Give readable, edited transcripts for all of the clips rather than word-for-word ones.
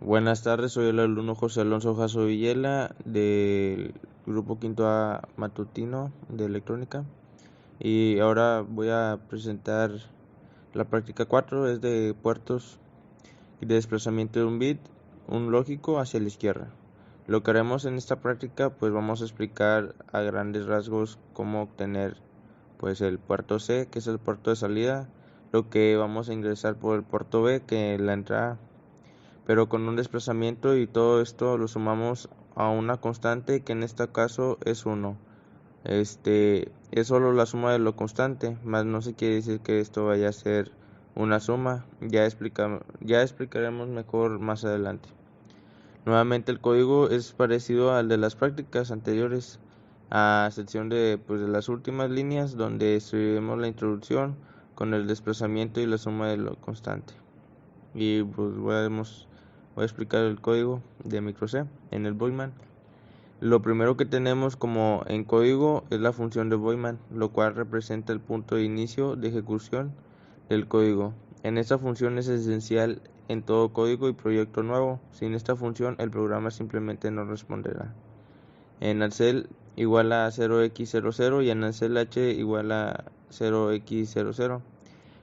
Buenas tardes, soy el alumno José Alonso Jasso Villela del grupo quinto A matutino de electrónica y ahora voy a presentar la práctica 4, es de puertos y de desplazamiento de un bit, un lógico hacia la izquierda. Lo que haremos en esta práctica, pues vamos a explicar a grandes rasgos cómo obtener pues el puerto C, que es el puerto de salida, lo que vamos a ingresar por el puerto B, que es la entrada, pero con un desplazamiento, y todo esto lo sumamos a una constante que en este caso es 1. Es solo la suma de lo constante, más no se quiere decir que esto vaya a ser una suma. Ya explicaremos mejor más adelante. Nuevamente el código es parecido al de las prácticas anteriores, a excepción de las últimas líneas donde escribimos la introducción con el desplazamiento y la suma de lo constante. Y pues voy a explicar el código de micro C en el Boyman. Lo primero que tenemos como en código es la función de Boyman, lo cual representa el punto de inicio de ejecución del código. En esta función es esencial en todo código y proyecto nuevo. Sin esta función el programa simplemente no responderá. En Ansel igual a 0x00 y en Ansel h igual a 0x00.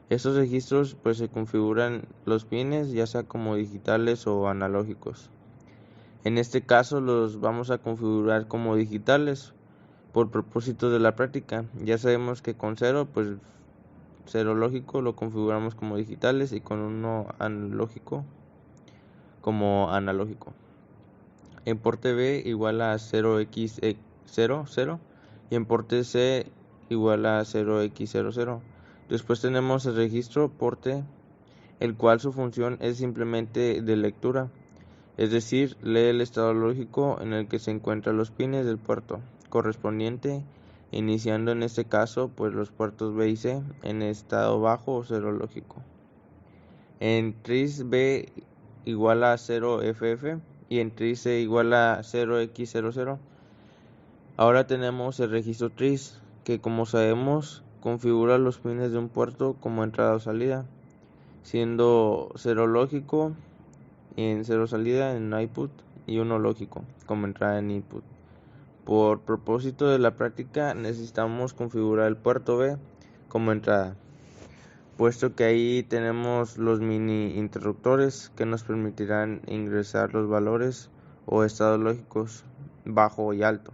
Estos registros pues se configuran los pines ya sea como digitales o analógicos. En este caso los vamos a configurar como digitales por propósito de la práctica. Ya sabemos que con 0 pues 0 lógico lo configuramos como digitales y con 1 analógico como analógico. En porte B igual a 0x00 y en porte C igual a 0x00. Después tenemos el registro porte, el cual su función es simplemente de lectura, es decir, lee el estado lógico en el que se encuentran los pines del puerto correspondiente, iniciando en este caso pues los puertos B y C en estado bajo o cero lógico. En tris B igual a 0FF y en tris C igual a 0x00. Ahora tenemos el registro tris, que como sabemos configura los pines de un puerto como entrada o salida, siendo 0 lógico en 0 salida en output y 1 lógico como entrada en input. Por propósito de la práctica necesitamos configurar el puerto B como entrada, puesto que ahí tenemos los mini interruptores que nos permitirán ingresar los valores o estados lógicos bajo y alto.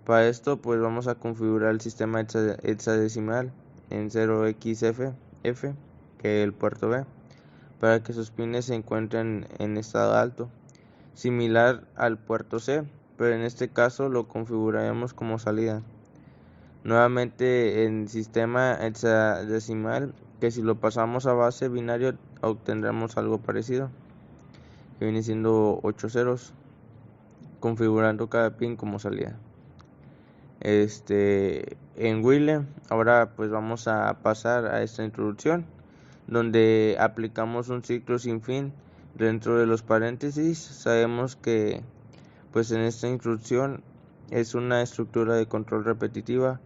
Para esto pues vamos a configurar el sistema hexadecimal en 0xF, que es el puerto B, para que sus pines se encuentren en estado alto, similar al puerto C, pero en este caso lo configuraremos como salida. Nuevamente en sistema hexadecimal, que si lo pasamos a base binario obtendremos algo parecido, que viene siendo 8 ceros, configurando cada pin como salida. En Wile ahora pues vamos a pasar a esta introducción, donde aplicamos un ciclo sin fin dentro de los paréntesis. Sabemos que pues en esta instrucción es una estructura de control repetitiva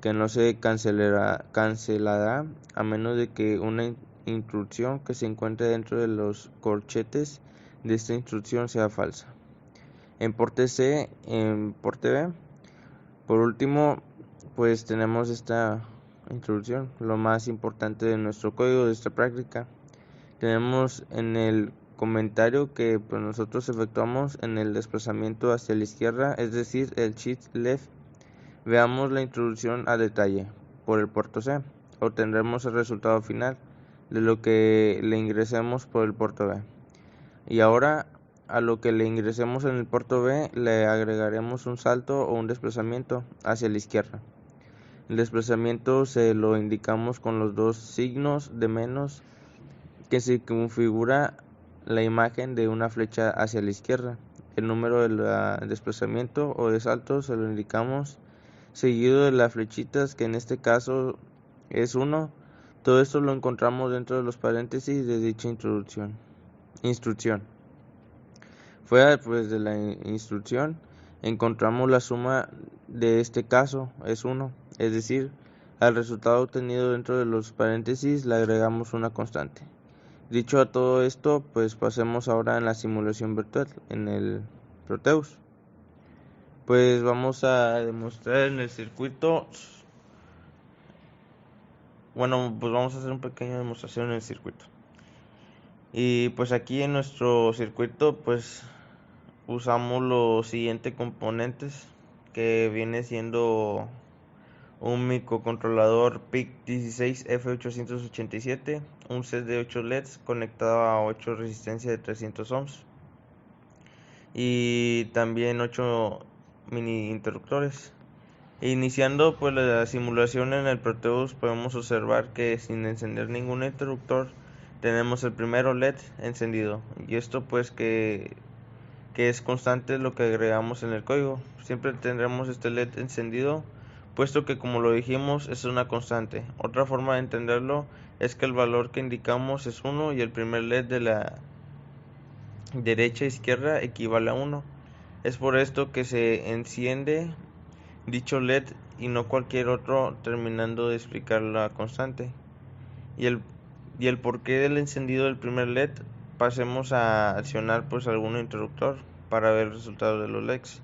que no se cancelará a menos de que una instrucción que se encuentre dentro de los corchetes de esta instrucción sea falsa. En porte C, en porte B. Por último, pues tenemos esta introducción, lo más importante de nuestro código de esta práctica. Tenemos en el comentario que pues, nosotros efectuamos en el desplazamiento hacia la izquierda, es decir, el shift left. Veamos la introducción a detalle. Por el puerto C obtendremos el resultado final de lo que le ingresemos por el puerto B. Y ahora a lo que le ingresemos en el puerto B le agregaremos un salto o un desplazamiento hacia la izquierda. El desplazamiento se lo indicamos con los dos signos de menos que se configura la imagen de una flecha hacia la izquierda. El número del desplazamiento o de salto se lo indicamos seguido de las flechitas, que en este caso es 1. Todo esto lo encontramos dentro de los paréntesis de dicha instrucción. Fuera pues de la instrucción encontramos la suma de este caso es 1, es decir, al resultado obtenido dentro de los paréntesis le agregamos una constante. Dicho a todo esto, pues pasemos ahora en la simulación virtual, en el Proteus. Pues vamos a demostrar en el circuito, bueno, pues vamos a hacer una pequeña demostración en el circuito. Y pues aquí en nuestro circuito, pues usamos los siguientes componentes, que viene siendo un microcontrolador PIC16F887, un set de 8 LEDs conectado a 8 resistencia de 300 ohms y también 8 mini interruptores. Iniciando pues la simulación en el Proteus, podemos observar que sin encender ningún interruptor tenemos el primero LED encendido, y esto pues que es constante lo que agregamos en el código. Siempre tendremos este LED encendido, puesto que, como lo dijimos, es una constante. Otra forma de entenderlo es que el valor que indicamos es 1 y el primer LED de la derecha a izquierda equivale a 1. Es por esto que se enciende dicho LED y no cualquier otro, terminando de explicar la constante y el porqué del encendido del primer LED. Pasemos a accionar pues algún interruptor para ver el resultado de los LEDs.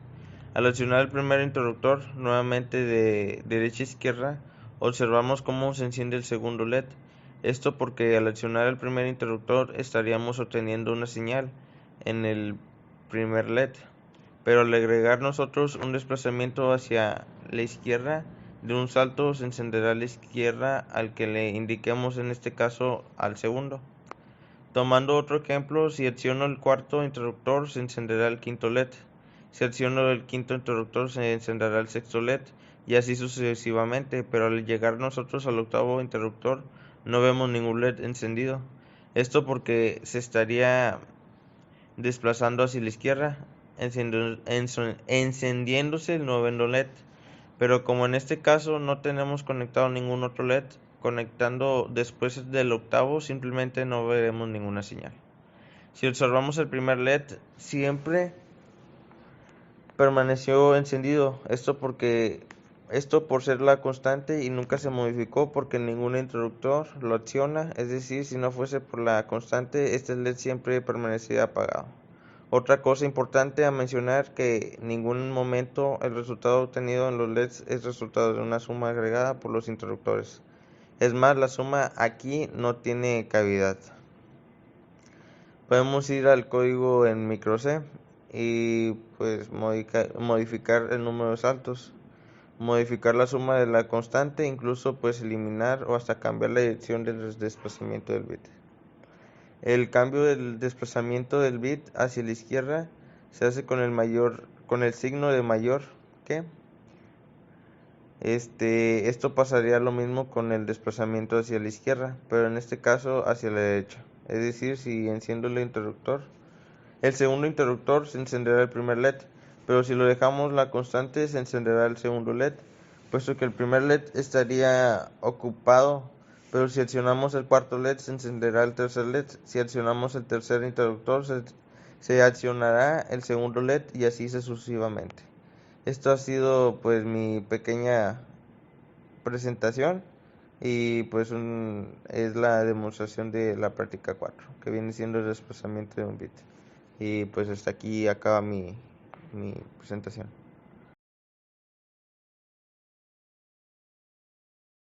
Al accionar el primer interruptor nuevamente de derecha a izquierda, observamos cómo se enciende el segundo LED. Esto porque al accionar el primer interruptor estaríamos obteniendo una señal en el primer LED, pero al agregar nosotros un desplazamiento hacia la izquierda, de un salto se encenderá a la izquierda al que le indiquemos, en este caso al segundo. Tomando otro ejemplo, si acciono el cuarto interruptor se encenderá el quinto LED, si acciono el quinto interruptor se encenderá el sexto LED y así sucesivamente, pero al llegar nosotros al octavo interruptor no vemos ningún LED encendido. Esto porque se estaría desplazando hacia la izquierda, encendiéndose el noveno LED. Pero como en este caso no tenemos conectado ningún otro LED, conectando después del octavo simplemente no veremos ninguna señal. Si observamos el primer LED, siempre permaneció encendido. Esto por ser la constante y nunca se modificó porque ningún interruptor lo acciona. Es decir, si no fuese por la constante, este LED siempre permanecería apagado. Otra cosa importante a mencionar, que en ningún momento el resultado obtenido en los LEDs es resultado de una suma agregada por los interruptores. Es más, la suma aquí no tiene cavidad. Podemos ir al código en micro C y pues modificar el número de saltos, modificar la suma de la constante, incluso pues eliminar o hasta cambiar la dirección del desplazamiento del bit. El cambio del desplazamiento del bit hacia la izquierda se hace con el signo de mayor que. Esto pasaría lo mismo con el desplazamiento hacia la izquierda, pero en este caso hacia la derecha. Es decir, si enciendo el interruptor, el segundo interruptor se encenderá el primer LED, pero si lo dejamos la constante se encenderá el segundo LED, puesto que el primer LED estaría ocupado, pero si accionamos el cuarto LED se encenderá el tercer LED, si accionamos el tercer interruptor se accionará el segundo LED y así sucesivamente. Esto ha sido pues mi pequeña presentación y pues es la demostración de la práctica 4, que viene siendo el desplazamiento de un bit. Y pues hasta aquí acaba mi presentación.